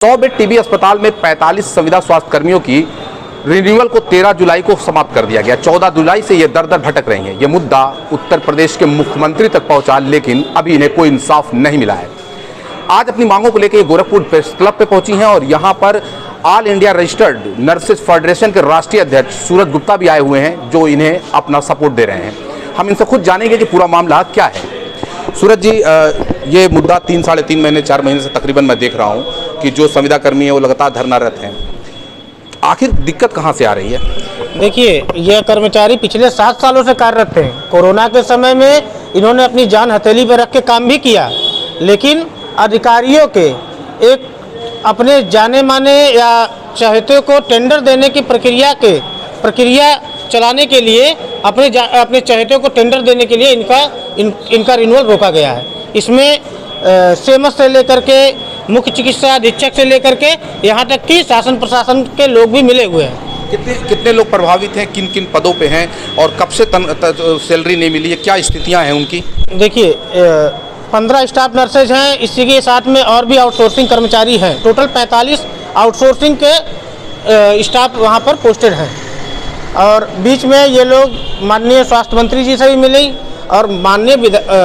100 bed TB अस्पताल में 45 संविदा स्वास्थ्य कर्मियों की रिन्यूअल को 13 जुलाई को समाप्त कर दिया गया। 14 जुलाई से ये दर दर भटक रही हैं। ये मुद्दा उत्तर प्रदेश के मुख्यमंत्री तक पहुंचा, लेकिन अभी इन्हें कोई इंसाफ नहीं मिला है। आज अपनी मांगों को लेकर गोरखपुर प्रेस क्लब पे पहुंची हैं और यहां पर all India registered nurses federation के राष्ट्रीय अध्यक्ष सूरज गुप्ता भी आए हुए हैं, जो इन्हें अपना सपोर्ट दे रहे हैं। हम इनसे खुद जानेंगे कि पूरा मामला क्या है। सूरज जी, ये मुद्दा 3 साढ़े 3 महीने 4 महीने से तकरीबन मैं देख रहा हूँ कि जो संविदा कर्मी है वो लगातार धरनारत हैं। आखिर दिक्कत कहाँ से आ रही है? देखिए, ये कर्मचारी पिछले 7 सालों से कार्यरत थे। कोरोना के समय में इन्होंने अपनी जान हथेली पर रख के काम भी किया, लेकिन अधिकारियों के एक अपने जाने माने या चहेते को टेंडर देने की प्रक्रिया चलाने के लिए अपने चहेते को टेंडर देने के लिए इनका रिन्यूअल रोका गया है। इसमें सेमस से लेकर के मुख्य चिकित्सा अधीक्षक से लेकर के यहाँ तक कि शासन प्रशासन के लोग भी मिले हुए हैं। कितने लोग प्रभावित हैं, किन किन पदों पे हैं और कब से सैलरी नहीं मिली है, क्या स्थितियां हैं उनकी? देखिए, 15 स्टाफ नर्सेज हैं, इसी के साथ में और भी आउटसोर्सिंग कर्मचारी हैं। टोटल 45 आउटसोर्सिंग के स्टाफ वहाँ पर पोस्टेड हैं। और बीच में ये लोग माननीय स्वास्थ्य मंत्री जी से भी मिले और माननीय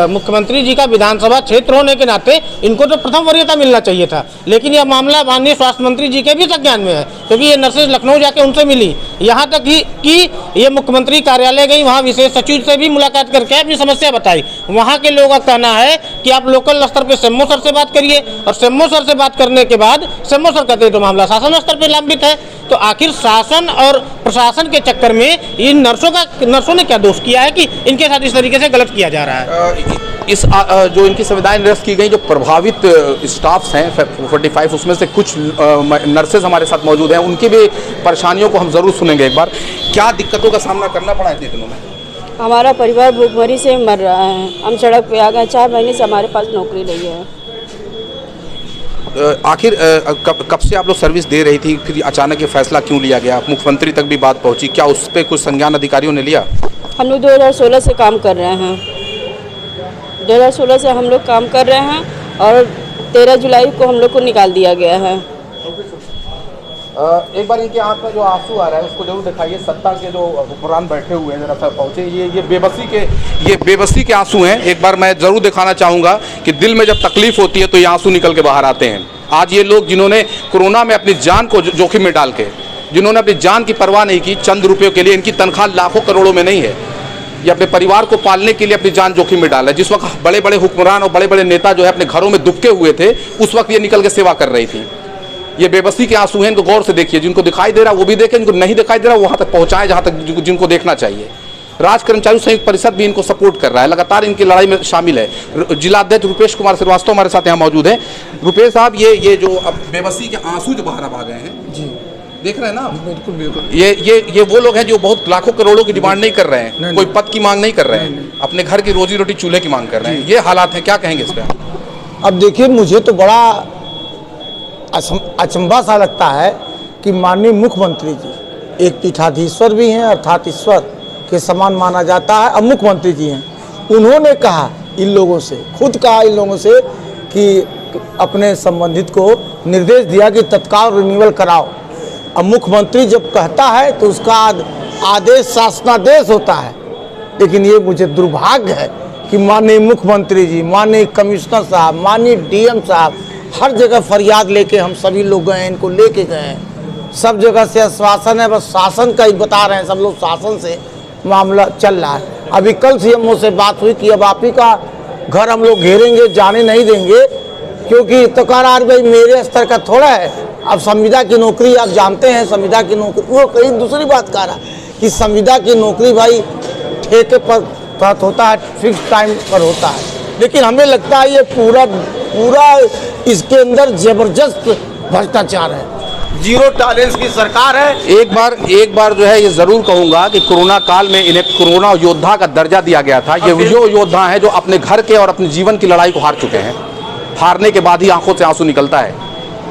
मुख्यमंत्री जी का विधानसभा क्षेत्र होने के नाते इनको तो प्रथम वरीयता मिलना चाहिए था, लेकिन यह मामला माननीय स्वास्थ्य मंत्री जी के भी संज्ञान में है, क्योंकि ये नर्सेज लखनऊ जाके उनसे मिली। यहाँ तक कि ये मुख्यमंत्री कार्यालय गई, वहाँ विशेष सचिव से भी मुलाकात करके अपनी समस्या बताई। वहाँ के लोगों का कहना है कि आप लोकल स्तर पर सेम्मो सर से बात करिए, और सेम्मो सर से बात करने के बाद सेम्मो सर कहते तो मामला शासन स्तर पर लंबित है। तो आखिर शासन और प्रशासन के चक्कर में इन नर्सों ने क्या दोष किया है कि इनके साथ इस तरीके से गलत किया जा रहा है? जो इनकी संविदाएं निरस्त की गई, जो प्रभावित स्टाफ्स हैं 45, उसमें से कुछ नर्सेज हमारे साथ मौजूद हैं, उनकी भी परेशानियों को हम जरूर सुनेंगे एक बार। क्या दिक्कतों का सामना करना पड़ा इतने दिनों में? हमारा परिवार भूखमरी से मर रहा है। हम सड़क पे आ गए, 4 महीने से हमारे पास नौकरी नहीं है। आखिर कब से आप लोग सर्विस दे रही थी, फिर अचानक ये फैसला क्यों लिया गया? मुख्यमंत्री तक भी बात पहुंची, क्या उस पर कुछ संज्ञान अधिकारियों ने लिया? हम लोग 2016 से काम कर रहे हैं। 2016 से हम लोग काम कर रहे हैं और 13 जुलाई को हम लोग को निकाल दिया गया है। एक बार इनके आंख में जो आंसू आ रहा है उसको जरूर दिखाइए। सत्ता के जो हुक्मरान बैठे हुए हैं, जरा सा पहुंचे। ये बेबसी के आंसू हैं। एक बार मैं जरूर दिखाना चाहूँगा कि दिल में जब तकलीफ होती है तो ये आंसू निकल के बाहर आते हैं। आज ये लोग जिन्होंने कोरोना में अपनी जान को जोखिम में डाल के, जिन्होंने अपनी जान की परवाह नहीं की चंद रुपयों के लिए, इनकी तनख्वाह लाखों करोड़ों में नहीं है, ये अपने परिवार को पालने के लिए अपनी जान जोखिम में डाला है। जिस वक्त बड़े बड़े हुक्मरान और बड़े बड़े नेता जो है अपने घरों में दुबके हुए थे, उस वक्त ये निकल के सेवा कर रही थी। ये बेबसी के आंसू हैं, इनको गौर से देखिए। जिनको दिखाई दे रहा वो भी देखें, जिनको नहीं दिखाई दे रहा वहां तक पहुंचाएं जहां तक जिनको देखना चाहिए। राज कर्मचारी संयुक्त परिषद भी इनको सपोर्ट कर रहा है, लगातार इनकी लड़ाई में शामिल है। जिला अध्यक्ष रुपेश कुमार श्रीवास्तव हमारे साथ यहाँ मौजूद हैं। रुपेश साहब, ये जो अब बेबसी के आंसू जो बाहर आ गए हैं जी, देख रहे हैं ना? बिल्कुल। ये वो लोग हैं जो बहुत लाखों करोड़ों की डिमांड नहीं कर रहे हैं, कोई पद की मांग नहीं कर रहे हैं, अपने घर की रोजी रोटी चूल्हे की मांग कर रहे हैं। ये हालात हैं, क्या कहेंगे इस पर? अब देखिए, मुझे तो बड़ा अचंभा सा लगता है कि माननीय मुख्यमंत्री जी एक पीठाधीश्वर भी हैं, अर्थात ईश्वर के समान माना जाता है। अब मुख्यमंत्री जी हैं, उन्होंने कहा इन लोगों से, खुद कहा इन लोगों से कि अपने संबंधित को निर्देश दिया कि तत्काल रिन्यूअल कराओ। अब मुख्यमंत्री जब कहता है तो उसका आदेश शासनादेश होता है, लेकिन ये मुझे दुर्भाग्य है कि माननीय मुख्यमंत्री जी, माननीय कमिश्नर साहब, माननीय डीएम साहब, हर जगह फरियाद लेके हम सभी लोग गए हैं, इनको लेके गए हैं। सब जगह से आश्वासन है, बस शासन का ही बता रहे हैं सब लोग, शासन से मामला चल रहा है। अभी कल सीएमओ से बात हुई कि अब आप ही का घर हम लोग घेरेंगे, जाने नहीं देंगे, क्योंकि तो कह रहा भाई मेरे स्तर का थोड़ा है। अब संविदा की नौकरी आप जानते हैं, संविदा की नौकरी, वो कहीं दूसरी बात कह रहा कि संविदा की नौकरी भाई ठेके पर होता है, फिक्स टाइम पर होता है। लेकिन हमें लगता है ये पूरा इसके अंदर जबरदस्त भ्रष्टाचार है, जीरो टॉलरेंस की सरकार है। एक बार जो है ये जरूर कहूंगा कि कोरोना काल में इन्हें कोरोना योद्धा का दर्जा दिया गया था। ये वो योद्धा हैं जो अपने घर के और अपने जीवन की लड़ाई को हार चुके हैं। हारने के बाद ही आंखों से आंसू निकलता है।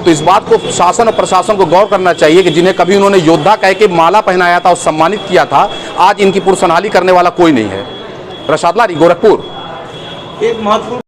तो इस बात को शासन और प्रशासन को गौर करना चाहिए कि जिन्हें कभी उन्होंने योद्धा कह के माला पहनाया था और सम्मानित किया था, आज इनकी पुरसनाली करने वाला कोई नहीं है। रशाद लारी, गोरखपुर। एक महत्वपूर्ण